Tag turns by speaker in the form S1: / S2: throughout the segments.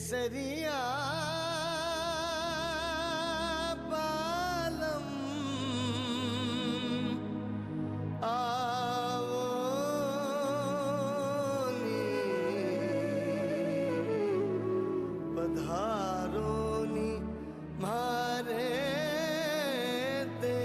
S1: केसरिया बालम आवो नी पधारो नी मारे देश।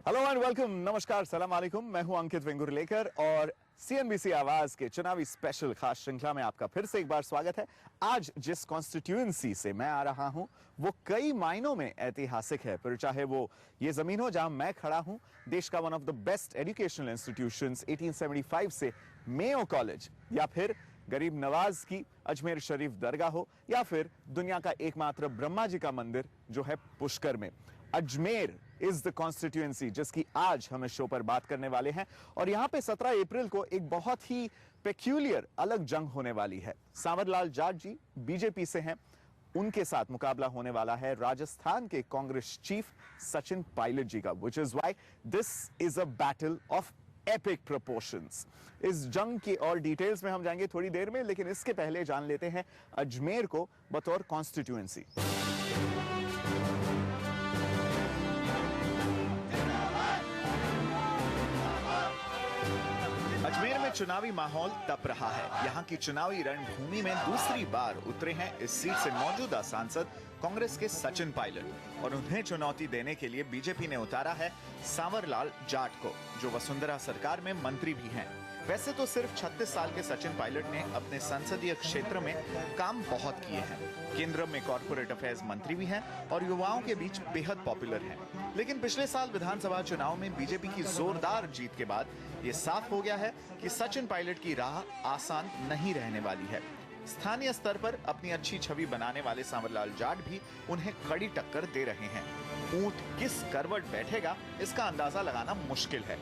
S2: हेलो एंड वेलकम, नमस्कार, सलाम वालेकुम। मैं हूं अंकित वेंगुर्लेकर और सीएनबीसी आवाज के चुनावी स्पेशल खास श्रृंखला में आपका फिर से एक बार स्वागत है। आज जिस कॉन्स्टिट्यूएंसी से मैं आ रहा हूं वो कई मायनों में ऐतिहासिक है, फिर चाहे वो ये जमीन हो जहां मैं खड़ा हूं, देश का one of the best educational institutions 1875 से मेयो कॉलेज, या फिर गरीब नवाज की अजमेर शरीफ दरगाह हो, या फिर दुनिया का एकमात्र ब्रह्मा जी का मंदिर जो है पुष्कर में। अजमेर इज द कॉन्स्टिट्यूएंसी जिसकी आज हम इस शो पर बात करने वाले हैं। और यहां पे 17 अप्रैल को एक बहुत ही पेक्यूलियर अलग जंग होने वाली है। सांवरलाल जाट जी बीजेपी से हैं, उनके साथ मुकाबला होने वाला है राजस्थान के कांग्रेस चीफ सचिन पायलट जी का, which is why this is a battle of epic proportions. इस जंग की और डिटेल्स में हम जाएंगे थोड़ी देर में, लेकिन इसके पहले जान लेते हैं अजमेर को बतौर कॉन्स्टिट्यूएंसी। अजमेर में चुनावी माहौल तप रहा है। यहाँ की चुनावी रणभूमि में दूसरी बार उतरे हैं इस सीट से मौजूदा सांसद कांग्रेस के सचिन पायलट, और उन्हें चुनौती देने के लिए बीजेपी ने उतारा है सांवरलाल जाट को, जो वसुंधरा सरकार में मंत्री भी हैं। वैसे तो सिर्फ 36 साल के सचिन पायलट ने अपने संसदीय क्षेत्र में काम बहुत किए हैं। केंद्र में कॉर्पोरेट अफेयर्स मंत्री भी हैं और युवाओं के बीच बेहद पॉपुलर हैं। लेकिन पिछले साल विधानसभा चुनाव में बीजेपी की जोरदार जीत के बाद ये साफ हो गया है कि सचिन पायलट की राह आसान नहीं रहने वाली है। स्थानीय स्तर पर अपनी अच्छी छवि बनाने वाले सांवरलाल जाट भी उन्हें कड़ी टक्कर दे रहे हैं। ऊंट किस करवट बैठेगा इसका अंदाजा लगाना मुश्किल है।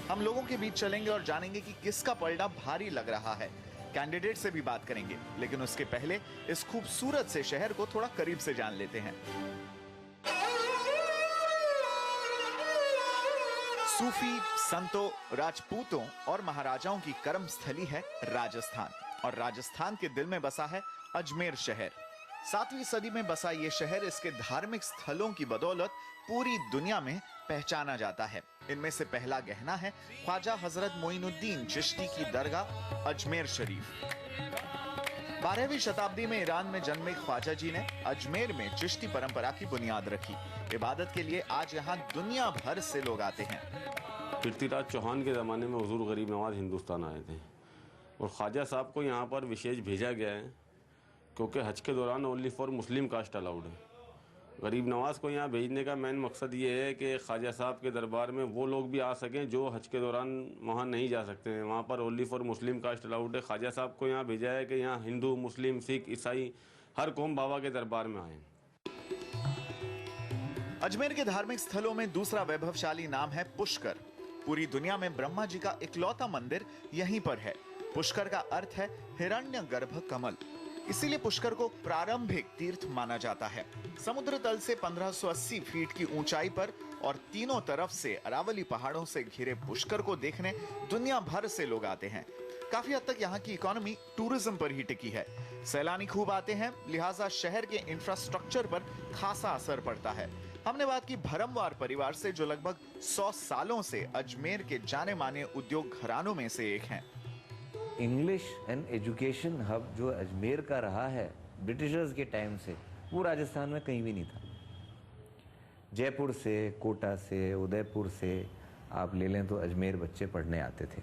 S2: हम लोगों के बीच चलेंगे और जानेंगे कि किसका पलड़ा भारी लग रहा है। कैंडिडेट से भी बात करेंगे, लेकिन उसके पहले इस खूबसूरत से शहर को थोड़ा करीब से जान लेते हैं। सूफी संतों, राजपूतों और महाराजाओं की कर्म स्थली है राजस्थान, और राजस्थान के दिल में बसा है अजमेर शहर। 7वीं सदी में बसा ये शहर इसके धार्मिक स्थलों की बदौलत पूरी दुनिया में पहचाना जाता है। इनमें से पहला गहना है ख्वाजा हजरत मोइनुद्दीन चिश्ती की दरगाह अजमेर शरीफ। 12वीं शताब्दी में ईरान में जन्मे ख्वाजा जी ने अजमेर में चिश्ती परंपरा की बुनियाद रखी। इबादत के लिए आज यहाँ दुनिया भर से लोग आते हैं।
S3: पृथ्वीराज चौहान के ज़माने में हुजूर गरीब नवाज हिंदुस्तान आए थे और ख्वाजा साहब को यहाँ पर विशेष भेजा गया है क्योंकि हज के दौरान only for Muslim caste allowed है। गरीब नवाज को यहाँ भेजने का मेन मकसद ये है कि ख्वाजा साहब के दरबार में वो लोग भी आ सकें जो हज के दौरान वहाँ नहीं जा सकते हैं। वहाँ पर only for Muslim caste allowed है। ख्वाजा साहब को यहाँ भेजा है कि यहाँ हिंदू, मुस्लिम, सिख, ईसाई हर कौम बाबा के दरबार में आए।
S2: अजमेर के धार्मिक स्थलों में दूसरा वैभवशाली नाम है पुष्कर। पूरी दुनिया में ब्रह्मा जी का इकलौता मंदिर यहीं पर है। पुष्कर का अर्थ है हिरण्यगर्भ कमल, इसीलिए पुष्कर को प्रारंभिक तीर्थ माना जाता है। समुद्र तल से 1580 फीट की ऊंचाई पर और तीनों तरफ से अरावली पहाड़ों से घिरे पुष्कर को देखने दुनिया भर से लोग आते हैं। काफी हद तक यहाँ की इकोनॉमी टूरिज्म पर ही टिकी है। सैलानी खूब आते हैं, लिहाजा शहर के इंफ्रास्ट्रक्चर पर खासा असर पड़ता है। हमने बात की भरमवार परिवार से, जो लगभग 100 सालों से अजमेर के जाने माने उद्योग घरानों में से एक हैं।
S4: इंग्लिश एंड एजुकेशन हब जो अजमेर का रहा है ब्रिटिशर्स के टाइम से, वो राजस्थान में कहीं भी नहीं था। जयपुर से, कोटा से, उदयपुर से आप ले लें तो अजमेर बच्चे पढ़ने आते थे।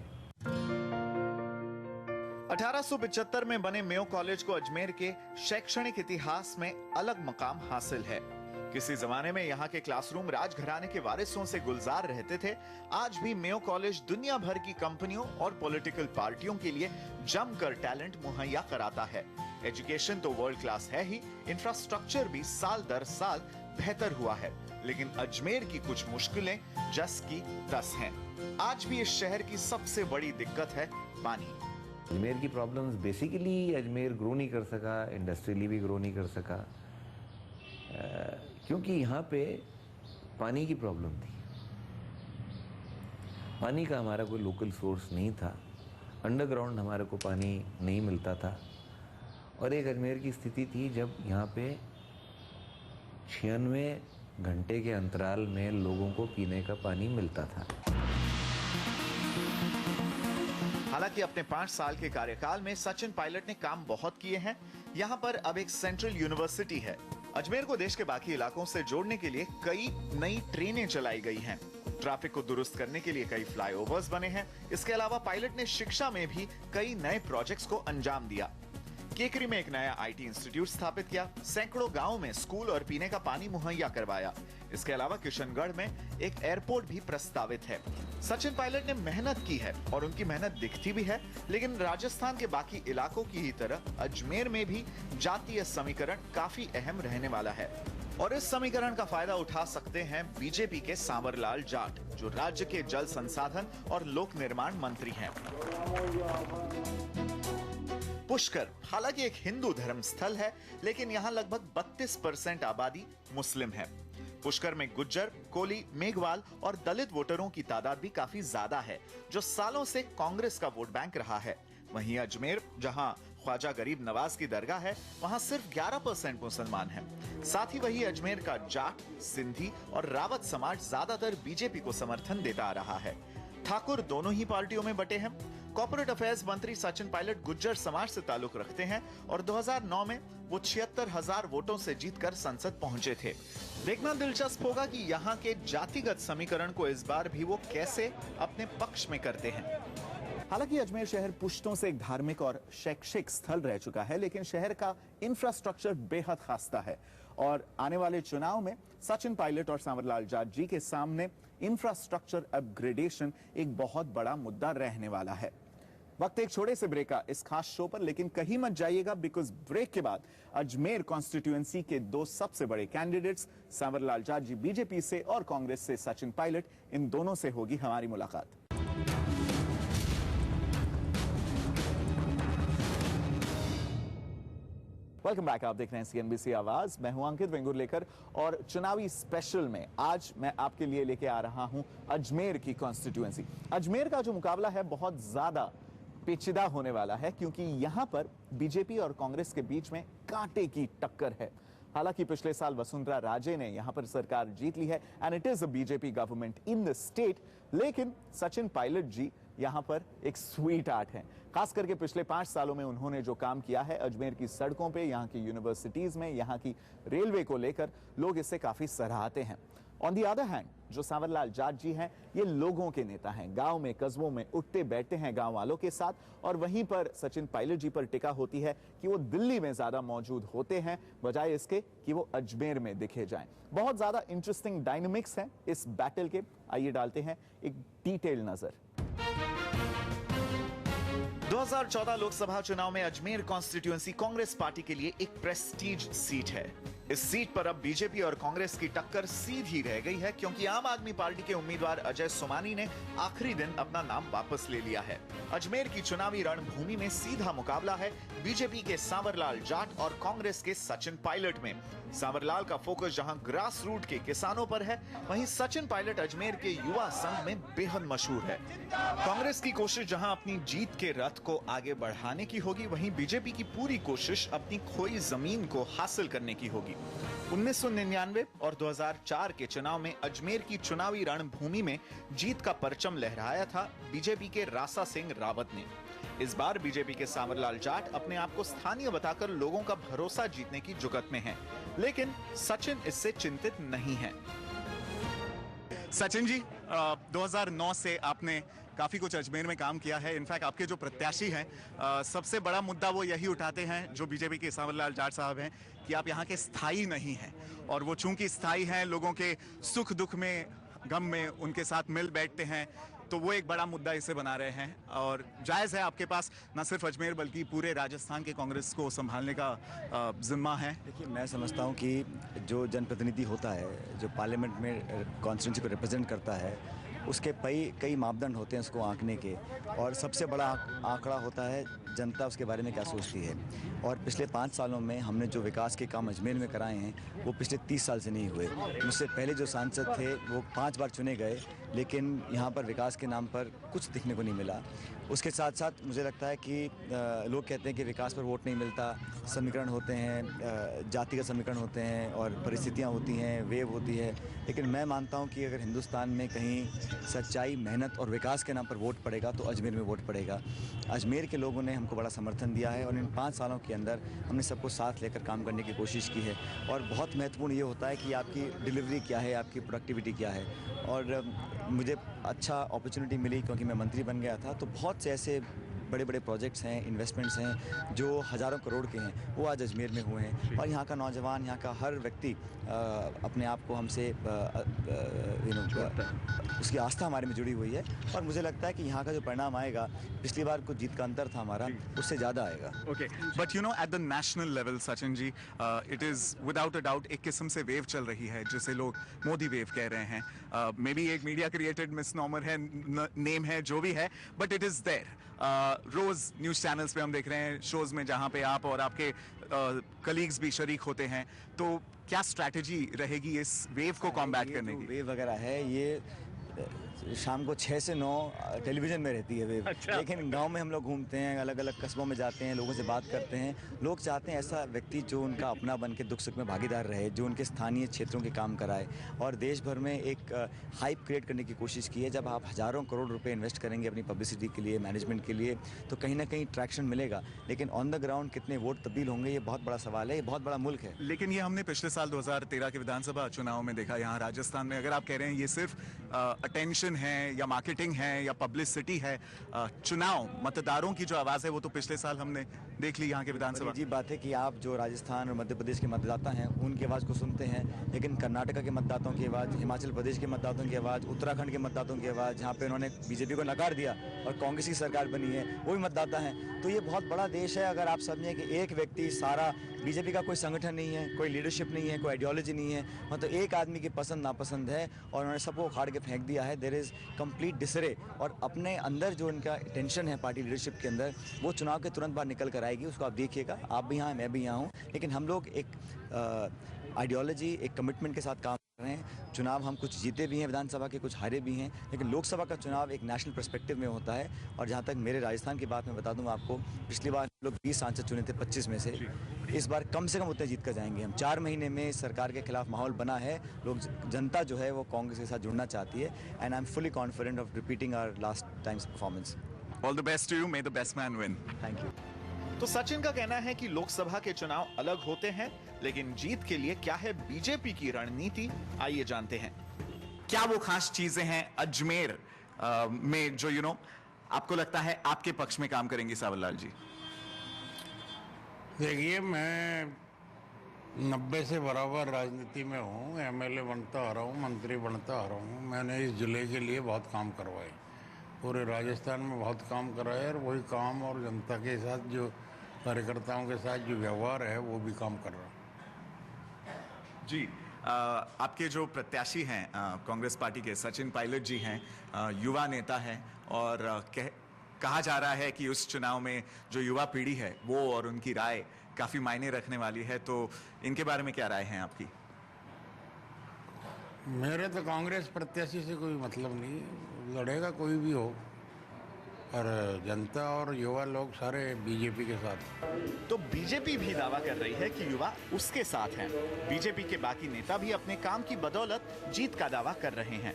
S2: 1875 में बने मेयो कॉलेज को अजमेर के शैक्षणिक इतिहास में अलग मकाम हासिल है। किसी जमाने में यहाँ के क्लासरूम राजघराने के वारिसों से गुलजार रहते थे। आज भी मेयो कॉलेज दुनिया भर की कंपनियों और पॉलिटिकल पार्टियों के लिए जमकर टैलेंट मुहैया कराता है। एजुकेशन तो वर्ल्ड क्लास है ही, इंफ्रास्ट्रक्चर भी साल दर साल बेहतर हुआ है। लेकिन अजमेर की कुछ मुश्किलें जस की तस हैं। आज भी इस शहर की सबसे बड़ी दिक्कत है पानी।
S4: अजमेर की प्रॉब्लम्स बेसिकली, अजमेर ग्रो नहीं कर सका, इंडस्ट्रियली भी ग्रो नहीं कर सका, क्योंकि यहाँ पे पानी की प्रॉब्लम थी। पानी का हमारा कोई लोकल सोर्स नहीं था। अंडरग्राउंड हमारे को पानी नहीं मिलता था। और एक अजमेर की स्थिति थी जब यहाँ पे 96 घंटे के अंतराल में लोगों को पीने का पानी मिलता था।
S2: हालांकि अपने 5 साल के कार्यकाल में सचिन पायलट ने काम बहुत किए हैं। यहाँ पर अब एक सेंट्रल यूनिवर्सिटी है। अजमेर को देश के बाकी इलाकों से जोड़ने के लिए कई नई ट्रेनें चलाई गई हैं। ट्रैफिक को दुरुस्त करने के लिए कई फ्लाईओवर्स बने हैं। इसके अलावा पायलट ने शिक्षा में भी कई नए प्रोजेक्ट्स को अंजाम दिया। केकरी में एक नया आईटी इंस्टीट्यूट स्थापित किया, सैकड़ों गांवों में स्कूल और पीने का पानी मुहैया करवाया। इसके अलावा किशनगढ़ में एक एयरपोर्ट भी प्रस्तावित है। सचिन पायलट ने मेहनत की है और उनकी मेहनत दिखती भी है, लेकिन राजस्थान के बाकी इलाकों की ही तरह अजमेर में भी जातीय समीकरण काफी अहम रहने वाला है। और इस समीकरण का फायदा उठा सकते हैं बीजेपी के सांवरलाल जाट, जो राज्य के जल संसाधन और लोक निर्माण मंत्री हैं। पुष्कर हालांकि एक हिंदू धर्म स्थल है, लेकिन यहाँ लगभग 32% आबादी मुस्लिम है। पुष्कर में गुज्जर, कोली, मेघवाल और दलित वोटरों की तादाद भी काफी ज्यादा है, जो सालों से कांग्रेस का वोट बैंक रहा है। वहीं अजमेर, जहां ख्वाजा गरीब नवाज की दरगाह है, वहां सिर्फ 11% मुसलमान हैं। साथ ही वही अजमेर का जाट, सिंधी और रावत समाज ज्यादातर बीजेपी को समर्थन देता आ रहा है। ठाकुर दोनों ही पार्टियों में बटे हैं। कॉर्पोरेट अफेयर्स मंत्री सचिन पायलट गुज्जर समाज से ताल्लुक रखते हैं और 2009 में वो 76,000 वोटों से जीतकर संसद पहुंचे थे। देखना दिलचस्प होगा कि यहाँ के जातिगत समीकरण को इस बार भी वो कैसे अपने पक्ष में करते हैं। हालांकि अजमेर शहर पुश्तों से एक धार्मिक और शैक्षिक स्थल रह चुका है, लेकिन शहर का इंफ्रास्ट्रक्चर बेहद खस्ता है और आने वाले चुनाव में सचिन पायलट और सांवरलाल जाट जी के सामने इंफ्रास्ट्रक्चर अपग्रेडेशन एक बहुत बड़ा मुद्दा रहने वाला है। वक्त एक छोटे से ब्रेक का इस खास शो पर, लेकिन कहीं मत जाइएगा, बिकॉज ब्रेक के बाद अजमेर कॉन्स्टिट्यूएंसी के 2 सबसे बड़े कैंडिडेट्स सांवरलाल जाट जी बीजेपी से और कांग्रेस से सचिन पायलट, इन दोनों से होगी हमारी मुलाकात। वेलकम बैक, आप देख रहे हैं सीएनबीसी आवाज। मैं हूं अंकित वेंगुर्लेकर और चुनावी स्पेशल में आज मैं आपके लिए लेके आ रहा हूं अजमेर की कॉन्स्टिट्यूएंसी। अजमेर का जो मुकाबला है बहुत ज्यादा पेचीदा होने वाला है, क्योंकि यहां पर बीजेपी और कांग्रेस के बीच में कांटे की टक्कर है। हालांकि पिछले साल वसुंधरा राजे ने यहां पर सरकार जीत ली है and it is a BJP government in the state, लेकिन सचिन पायलट जी यहां पर एक स्वीट आर्ट है। खास करके पिछले 5 सालों में उन्होंने जो काम किया है अजमेर की सड़कों पे, यहाँ की यूनिवर्सिटीज में, यहाँ की रेलवे को लेकर लोग इसे काफी सराहते हैं। ऑन द अदर हैंड जो सांवरलाल जाट जी हैं, ये लोगों के नेता हैं, गांव में कस्बों में उठते बैठते हैं गांव वालों के साथ, और वहीं पर सचिन पायलट जी पर टिका होती है कि वो दिल्ली में ज्यादा मौजूद होते हैं बजाय इसके कि वो अजमेर में दिखे जाएं। बहुत ज्यादा इंटरेस्टिंग डायनामिक्स हैं इस बैटल के। आइए डालते हैं एक डिटेल नजर। 2014 लोकसभा चुनाव में अजमेर कॉन्स्टिट्यूएंसी कांग्रेस पार्टी के लिए एक प्रेस्टीज सीट है। इस सीट पर अब बीजेपी और कांग्रेस की टक्कर सीधी रह गई है, क्योंकि आम आदमी पार्टी के उम्मीदवार अजय सोमानी ने आखिरी दिन अपना नाम वापस ले लिया है। अजमेर की चुनावी रणभूमि में सीधा मुकाबला है बीजेपी के सांवरलाल जाट और कांग्रेस के सचिन पायलट में। सांवरलाल का फोकस जहां ग्रास रूट के किसानों पर है, वहीं सचिन पायलट अजमेर के युवा संघ में बेहद मशहूर है। कांग्रेस की कोशिश जहां अपनी जीत के रथ को आगे बढ़ाने की होगी, वहीं बीजेपी की पूरी कोशिश अपनी खोई जमीन को हासिल करने की होगी। 1999 और 2004 के चुनाव में अजमेर की चुनावी रणभूमि में जीत का परचम लहराया था बीजेपी के रासा सिंह रावत ने। इस बार बीजेपी के सांवरलाल जाट अपने आप को स्थानीय बताकर लोगों का भरोसा जीतने की जुगत में हैं, लेकिन सचिन इससे चिंतित नहीं है।
S5: सचिन जी, 2009 से आपने काफ़ी कुछ अजमेर में काम किया है। इनफैक्ट आपके जो प्रत्याशी हैं, सबसे बड़ा मुद्दा वो यही उठाते हैं जो बीजेपी के सांवरलाल जाट साहब हैं कि आप यहाँ के स्थायी नहीं हैं, और वो चूंकि स्थायी हैं, लोगों के सुख दुख में, गम में उनके साथ मिल बैठते हैं, तो वो एक बड़ा मुद्दा इसे बना रहे हैं। और जायज़ है, आपके पास न सिर्फ अजमेर बल्कि पूरे राजस्थान के कांग्रेस को संभालने का जिम्मा है।
S6: देखिए, मैं समझता हूँ कि जो जनप्रतिनिधि होता है, जो पार्लियामेंट में कॉन्स्टिट्यूंसी को रिप्रेजेंट करता है, उसके कई मापदंड होते हैं उसको आंकने के, और सबसे बड़ा आंकड़ा होता है जनता उसके बारे में क्या सोचती है। और पिछले 5 सालों में हमने जो विकास के काम अजमेर में कराए हैं, वो पिछले 30 साल से नहीं हुए। मुझसे पहले जो सांसद थे वो 5 बार चुने गए, लेकिन यहाँ पर विकास के नाम पर कुछ दिखने को नहीं मिला। उसके साथ साथ मुझे लगता है कि लोग कहते हैं कि विकास पर वोट नहीं मिलता, समीकरण होते हैं, जातिगत समीकरण होते हैं और परिस्थितियाँ होती हैं, वेव होती है। लेकिन मैं मानता हूँ कि अगर हिंदुस्तान में कहीं सच्चाई, मेहनत और विकास के नाम पर वोट पड़ेगा तो अजमेर में वोट पड़ेगा। अजमेर के लोगों ने हमको बड़ा समर्थन दिया है और इन 5 सालों के अंदर हमने सबको साथ लेकर काम करने की कोशिश की है। और बहुत महत्वपूर्ण ये होता है कि आपकी डिलीवरी क्या है, आपकी प्रोडक्टिविटी क्या है। और मुझे अच्छा अपॉर्चुनिटी मिली क्योंकि मैं मंत्री बन गया था, तो बहुत से ऐसे बड़े बड़े प्रोजेक्ट्स हैं, इन्वेस्टमेंट्स हैं जो हज़ारों करोड़ के हैं, वो आज अजमेर में हुए हैं। और यहाँ का नौजवान, यहाँ का हर व्यक्ति अपने आप को हमसे उसकी आस्था हमारे में जुड़ी हुई है। और मुझे लगता है कि यहाँ का जो परिणाम आएगा, पिछली बार कुछ जीत का अंतर था हमारा, उससे ज़्यादा आएगा।
S5: Okay, but you know at the national level Sachin ji, it is without a doubt एक किस्म से वेव चल रही है जिसे लोग मोदी वेव कह रहे हैं। मे बी एक मीडिया क्रिएटेड मिसनॉमर है, नेम है, जो भी है, बट इट इज़ देयर। रोज़ न्यूज़ चैनल्स पे हम देख रहे हैं, शोज़ में जहाँ पे आप और आपके कलीग्स भी शरीक होते हैं। तो क्या स्ट्रैटेजी रहेगी इस वेव को कॉम्बैट करने की?
S6: वेव वगैरह है, ये शाम को 6 से 9 टेलीविज़न में रहती है वेव।
S5: अच्छा।
S6: लेकिन गांव में हम लोग घूमते हैं, अलग अलग कस्बों में जाते हैं, लोगों से बात करते हैं। लोग चाहते हैं ऐसा व्यक्ति जो उनका अपना बन के दुख सुख में भागीदार रहे, जो उनके स्थानीय क्षेत्रों के काम कराए। और देश भर में एक हाइप क्रिएट करने की कोशिश की है। जब आप हज़ारों करोड़ रुपए इन्वेस्ट करेंगे अपनी पब्लिसिटी के लिए, मैनेजमेंट के लिए, तो कहीं ना कहीं ट्रैक्शन मिलेगा। लेकिन ऑन द ग्राउंड कितने वोट तब्दील होंगे, ये बहुत बड़ा सवाल है। ये बहुत बड़ा मुल्क है।
S5: लेकिन ये हमने पिछले साल 2013 के विधानसभा चुनाव में देखा। यहाँ राजस्थान में अगर आप कह रहे हैं ये सिर्फ अटेंशन है या मार्केटिंग है या पब्लिसिटी है, चुनाव मतदारों की जो आवाज़ है वो तो पिछले साल हमने देख ली यहाँ के विधानसभा।
S6: अजीब बात है कि आप जो राजस्थान और मध्य प्रदेश के मतदाता हैं उनकी आवाज़ को सुनते हैं, लेकिन कर्नाटका के मतदाताओं की आवाज़, हिमाचल प्रदेश के मतदाताओं की आवाज़, उत्तराखंड के मतदाताओं की आवाज़, जहाँ पे उन्होंने बीजेपी को नकार दिया और कांग्रेस की सरकार बनी है, वो भी मतदाता हैं। तो ये बहुत बड़ा देश है। अगर आप समझें कि एक व्यक्ति सारा, बीजेपी का कोई संगठन नहीं है, कोई लीडरशिप नहीं है, कोई आइडियोलॉजी नहीं है, मतलब एक आदमी की पसंद नापसंद है और उन्होंने सबको उखाड़ के फेंक दिया है। There is complete disarray. और अपने अंदर जो उनका टेंशन है पार्टी लीडरशिप के अंदर, वो चुनाव के तुरंत बाद निकल कर आएगी। उसको आप देखिएगा, आप भी यहाँ हैं, मैं भी यहाँ हूँ। लेकिन हम लोग एक आइडियोलॉजी, एक कमिटमेंट के साथ काम कर रहे हैं। चुनाव हम कुछ जीते भी हैं विधानसभा के, कुछ हारे भी हैं, लेकिन लोकसभा का चुनाव एक नेशनल पर्सपेक्टिव में होता है। और जहाँ तक मेरे राजस्थान की बात मैं बता दूँ आपको, पिछली बार हम लोग 20 सांसद चुने थे 25 में से। इस बार कम से कम उतने जीत कर जाएंगे हम। 4 महीने में सरकार के खिलाफ माहौल बना है। लोग, जनता जो है वो कांग्रेस के साथ जुड़ना चाहती है। And I am fully confident of repeating our last times performance.
S5: All the best to you, may the best man win.
S6: Thank you.
S2: तो सचिन का कहना है कि लोकसभा के चुनाव अलग होते हैं, लेकिन जीत के लिए क्या है बीजेपी की रणनीति, आइए जानते हैं।
S5: क्या वो खास चीजें हैं अजमेर में जो आपको लगता है आपके पक्ष में काम करेंगी सावर लाल जी?
S7: देखिए, मैं 90 से बराबर राजनीति में हूँ। एमएलए बनता आ रहा हूँ, मंत्री बनता आ रहा हूँ। मैंने इस जिले के लिए बहुत काम करवाए, पूरे राजस्थान में बहुत काम कराया। और वही काम और जनता के साथ जो कार्यकर्ताओं के साथ जो व्यवहार है वो भी काम कर रहा हूँ।
S5: जी, आपके जो प्रत्याशी हैं कांग्रेस पार्टी के, सचिन पायलट जी हैं, युवा नेता हैं और कहा जा रहा है कि उस चुनाव में जो युवा पीढ़ी है वो और उनकी राय काफ़ी मायने रखने वाली है। तो इनके बारे में क्या राय है आपकी?
S7: मेरे तो कांग्रेस प्रत्याशी से कोई मतलब नहीं, लड़ेगा कोई भी हो, और जनता और युवा लोग सारे बीजेपी के साथ।
S2: तो बीजेपी भी दावा कर रही है कि युवा उसके साथ हैं। बीजेपी के बाकी नेता भी अपने काम की बदौलत जीत का दावा कर रहे हैं।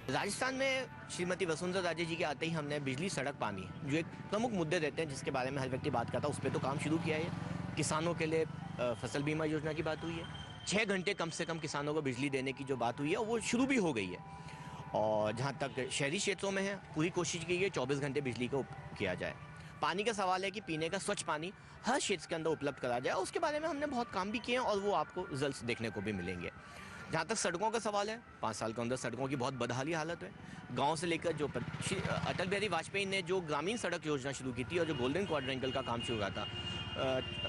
S8: राजस्थान में श्रीमती वसुंधरा राजे जी के आते ही हमने बिजली, सड़क, पानी जो एक प्रमुख मुद्दे रहते हैं जिसके बारे में हर व्यक्ति बात करता है, उस पर तो काम शुरू किया है। किसानों के लिए फसल बीमा योजना की बात हुई है। 6 घंटे कम से कम किसानों को बिजली देने की जो बात हुई है वो शुरू भी हो गई है। और जहाँ तक शहरी क्षेत्रों में है, पूरी कोशिश की है 24 घंटे बिजली को किया जाए। पानी का सवाल है कि पीने का स्वच्छ पानी हर क्षेत्र के अंदर उपलब्ध करा जाए, उसके बारे में हमने बहुत काम भी किए हैं और वो आपको रिजल्ट्स देखने को भी मिलेंगे। जहाँ तक सड़कों का सवाल है, 5 साल के अंदर सड़कों की बहुत बदहाली हालत है। गांव से लेकर जो अटल बिहारी वाजपेयी ने जो ग्रामीण सड़क योजना शुरू की थी और जो गोल्डन क्वाड्रेंगल का काम शुरू हुआ था,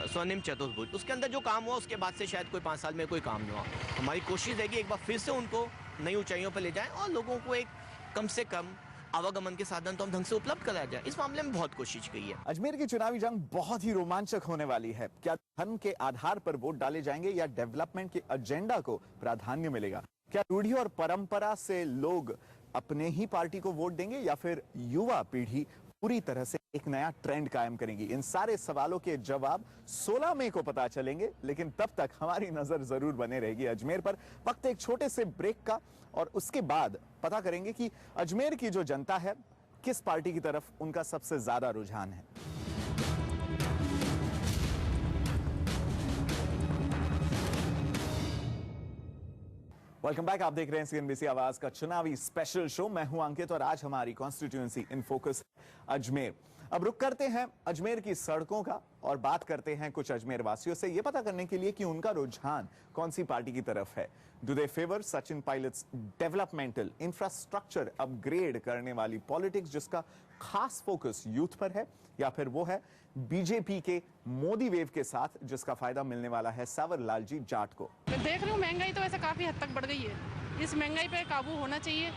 S8: स्वर्णिम चतुर्भुज, उसके अंदर जो काम हुआ उसके बाद से शायद कोई 5 साल में कोई काम नहीं हुआ। हमारी कोशिश है कि एक बार फिर से उनको नई ऊंचाइयों पर ले जाएं और लोगों को एक कम से कम आवागमन के साधन तो हम ढंग से उपलब्ध कराया जाए। इस मामले में बहुत कोशिश की है।
S2: अजमेर की चुनावी जंग बहुत ही रोमांचक होने वाली है। क्या धर्म के आधार पर वोट डाले जाएंगे या डेवलपमेंट के एजेंडा को प्राधान्य मिलेगा? क्या रूढ़ी और परंपरा से लोग अपने ही पार्टी को वोट देंगे या फिर युवा पीढ़ी पूरी तरह से एक नया ट्रेंड कायम करेंगी? इन सारे सवालों के जवाब 16 मई को पता चलेंगे, लेकिन तब तक हमारी नजर जरूर बने रहेगी अजमेर पर। वक्त एक छोटे से ब्रेक का, और उसके बाद पता करेंगे कि अजमेर की जो जनता है किस पार्टी की तरफ उनका सबसे ज्यादा रुझान है। Welcome back. आप देख रहे हैं सीएनबीसी आवाज का चुनावी स्पेशल शो। मैं हूं अंकित और आज हमारी कॉन्स्टिट्यूएंसी इन फोकस अजमेर। अब रुक करते हैं अजमेर की सड़कों का और बात करते हैं कुछ अजमेर वासियों से, यह पता करने के लिए कि उनका रुझान कौन सी पार्टी की तरफ है। Do they favour Sachin pilots developmental infrastructure upgrade करने वाली पॉलिटिक्स जिसका खास फोकस यूथ पर है, या फिर वो है बीजेपी के मोदी वेव के साथ जिसका फायदा मिलने वाला है सावरलाल जी जाट को?
S9: मैं देख रही हूँ महंगाई तो वैसे काफ़ी हद तक बढ़ गई है। इस महंगाई पे काबू होना चाहिए,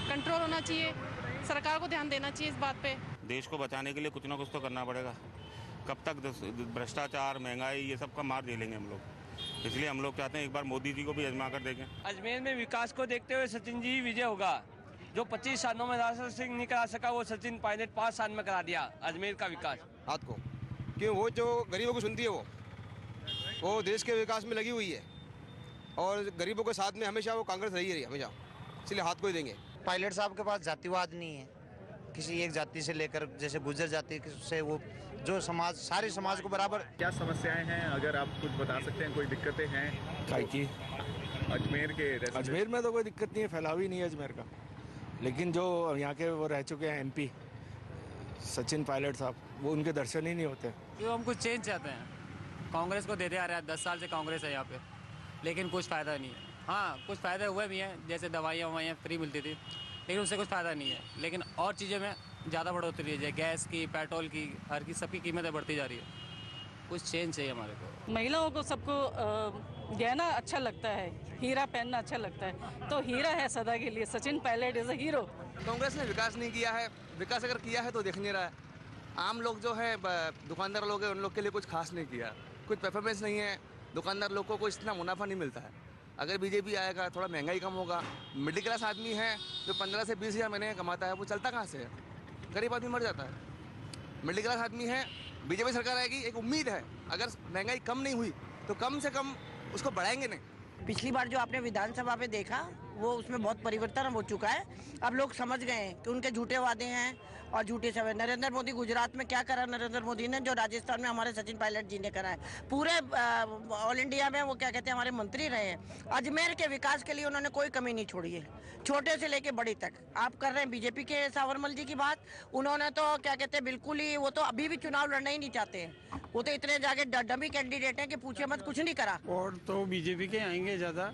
S9: कंट्रोल होना चाहिए, सरकार को ध्यान देना चाहिए इस बात पे।
S10: देश को बचाने के लिए कुछ ना कुछ तो करना पड़ेगा। कब तक भ्रष्टाचार, महंगाई, ये सब का मार झेलेंगे हम लोग। इसलिए हम लोग चाहते हैं एक बार मोदी जी को भी आजमा कर देखें।
S11: अजमेर में विकास को देखते हुए सचिन जी विजय होगा। जो 25 सालों में राजा सिंह नहीं करा सका वो सचिन पायलट 5 साल में करा दिया अजमेर का विकास।
S12: हाथ को क्यों, वो जो गरीबों को सुनती है वो देश के विकास में लगी हुई है और गरीबों के साथ में हमेशा वो कांग्रेस रही है हमेशा, इसलिए हाथ को ही देंगे।
S13: पायलट साहब के पास जातिवाद नहीं है, किसी एक जाति से लेकर जैसे गुर्जर जाति से वो जो समाज, सारे समाज को बराबर।
S5: क्या समस्याएं हैं, अगर आप कुछ बता सकते हैं? कोई दिक्कतें हैं
S14: की
S5: अजमेर के?
S14: अजमेर में तो कोई दिक्कत नहीं है, फैलाव ही नहीं है अजमेर का। लेकिन जो यहाँ के वो रह चुके हैं एमपी सचिन पायलट साहब, वो उनके दर्शन ही नहीं होते।
S15: जो हम कुछ चेंज चाहते हैं, कांग्रेस को देते आ रहा है, 10 साल से कांग्रेस है यहाँ पे, लेकिन कुछ फ़ायदा नहीं है। हाँ, कुछ फ़ायदे हुए भी हैं, जैसे दवाइयाँ ववाइयाँ फ्री मिलती थी, लेकिन उससे कुछ फ़ायदा नहीं है। लेकिन और चीज़ों में ज़्यादा बढ़ोतरी है, जैसे गैस की, पेट्रोल की, हर की सबकी कीमतें बढ़ती जा रही है। कुछ चेंज चाहिए हमारे को।
S9: महिलाओं को सबको गहना अच्छा लगता है, हीरा पहनना अच्छा लगता है, तो हीरा है सदा के लिए। Sachin Pilot is a hero.
S12: Congress ने विकास नहीं किया है, विकास अगर किया है तो देख नहीं रहा है। आम लोग जो है, दुकानदार लोग हैं, उन लोग के लिए कुछ खास नहीं किया, कुछ परफॉर्मेंस नहीं है। दुकानदार लोगों को इतना मुनाफा नहीं मिलता है। अगर बीजेपी आएगा, थोड़ा महंगाई कम होगा, मिडिल क्लास आदमी है जो 15 से 20 हज़ार महीने कमाता है, वो चलता कहाँ से है? गरीब आदमी मर जाता है। मिडिल क्लास आदमी है, बीजेपी सरकार आएगी, एक उम्मीद है, अगर महंगाई कम नहीं हुई तो कम से कम उसको बढ़ाएंगे नहीं।
S16: पिछली बार जो आपने विधानसभा में देखा वो उसमें बहुत परिवर्तन हो चुका है। अब लोग समझ गए हैं कि उनके झूठे वादे हैं और झूठे समय। नरेंद्र मोदी गुजरात में क्या करा नरेंद्र मोदी ने, जो राजस्थान में हमारे सचिन पायलट जी ने करा है। पूरे ऑल इंडिया में वो क्या कहते हैं, हमारे मंत्री रहे हैं। अजमेर के विकास के लिए उन्होंने कोई कमी नहीं छोड़ी है, छोटे से लेके बड़ी तक। आप कर रहे हैं बीजेपी के सावरमल जी की बात, उन्होंने तो क्या कहते हैं बिल्कुल ही, वो तो अभी भी चुनाव लड़ना ही नहीं चाहते हैं। वो तो इतने जाके डमी कैंडिडेट हैं कि पूछे मत, कुछ नहीं करा।
S17: और तो बीजेपी के आएंगे ज़्यादा,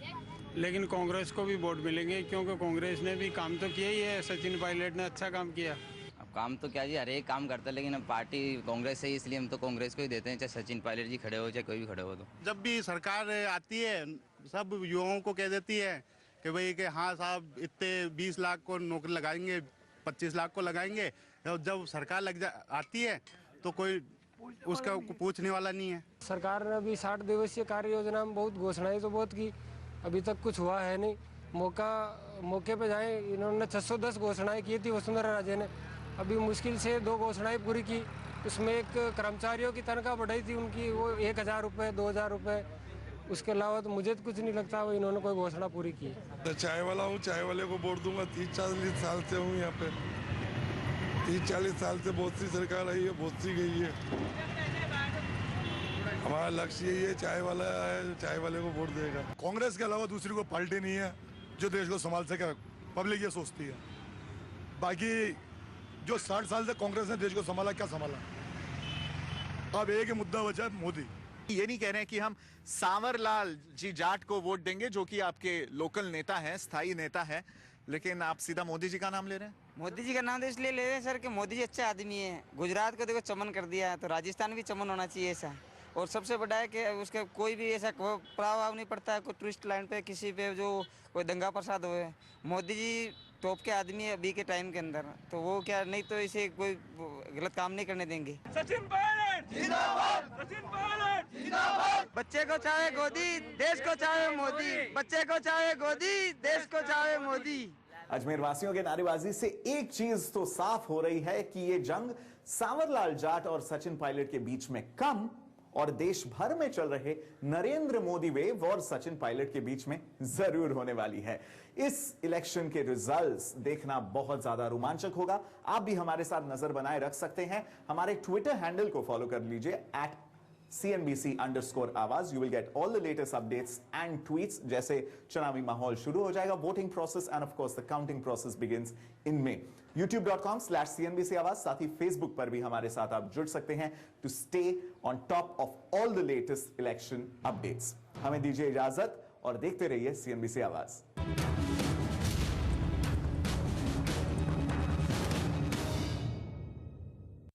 S17: लेकिन कांग्रेस को भी वोट मिलेंगे, क्योंकि कांग्रेस ने भी काम तो किया ही है। सचिन पायलट ने अच्छा काम किया।
S18: अब काम तो क्या जी, हर एक काम करता है, लेकिन अब पार्टी कांग्रेस है, इसलिए हम तो कांग्रेस को ही देते हैं, चाहे सचिन पायलट जी खड़े हो चाहे कोई भी खड़े हो। तो
S19: जब भी सरकार आती है, सब युवाओं को कह देती है कि भाई कि हाँ साहब इतने 20 लाख को नौकरी लगाएंगे, 25 लाख को लगाएंगे। और जब सरकार आती है तो कोई उसका पूछने वाला नहीं है।
S17: सरकार ने अभी 60 दिवसीय कार्य योजना में बहुत घोषणाएं तो बहुत की, अभी तक कुछ हुआ है नहीं। मौके पे जाए, इन्होंने 610 घोषणाएं की थी वसुंधरा राजे ने, अभी मुश्किल से 2 घोषणाएं पूरी की। उसमें एक कर्मचारियों की तनख्वाह बढ़ाई थी उनकी, वो 1000 रुपये 2000 रुपये। उसके अलावा तो मुझे तो कुछ नहीं लगता वो इन्होंने कोई घोषणा पूरी की।
S20: तो चाय वाला हूँ, चाय वाले को वोट दूंगा। 30-40 साल से हूँ यहाँ पे, 30-40 साल से बहुत सी सरकार आई है, बहुत सी गई है। हमारा लक्ष्य यही है, चाय वाला है, चाय वाले को वोट देगा।
S21: कांग्रेस के अलावा दूसरी कोई पार्टी नहीं है जो देश को संभाल सके, पब्लिक ये सोचती है। बाकी जो 60 साल से कांग्रेस ने देश को संभाला, क्या संभाला? अब एक ही मुद्दा बचा है, मोदी।
S2: ये नहीं कह रहे हैं कि हम सांवरलाल जी जाट को वोट देंगे, जो कि आपके लोकल नेता हैं, स्थायी नेता है, लेकिन आप सीधा मोदी जी का नाम ले रहे हैं।
S22: मोदी जी का नाम तो इसलिए ले रहे हैं सर कि मोदी जी अच्छे आदमी है। गुजरात को देखो चमन कर दिया है, तो राजस्थान भी चमन होना चाहिए ऐसा। और सबसे बड़ा है कि उसका कोई भी ऐसा प्रभाव नहीं पड़ता है कोई टूरिस्ट लाइन पे, किसी पे जो कोई दंगा प्रसाद हुए। मोदी जी टॉप के आदमी है अभी के टाइम के अंदर, तो वो क्या नहीं तो इसे कोई गलत काम नहीं करने देंगे।
S11: सचिन पायलट जिंदाबाद, सचिन पायलट जिंदाबाद।
S22: बच्चे को चाहे गोदी, देश को चाहे मोदी। बच्चे को चाहे गोदी, देश को चाहे मोदी।
S2: अजमेर वासियों के नारेबाजी से एक चीज तो साफ हो रही है कि ये जंग सांवरलाल जाट और सचिन पायलट के बीच में कम और देश भर में चल रहे नरेंद्र मोदी वेव और सचिन पायलट के बीच में जरूर होने वाली है। इस इलेक्शन के रिजल्ट्स देखना बहुत ज्यादा रोमांचक होगा। आप भी हमारे साथ नजर बनाए रख सकते हैं। हमारे ट्विटर हैंडल को फॉलो कर लीजिए @CNBC_आवाज। You will get all the latest updates and tweets. जैसे चुनावी माहौल शुरू हो जाएगा, voting process and of course the counting process begins in May. youtube.com/CNBC Awaaz, साथ ही फेसबुक पर भी हमारे साथ आप जुड़ सकते हैं to stay on top of all the latest election updates. हमें दीजिए इजाजत और देखते रहिए CNBC आवाज।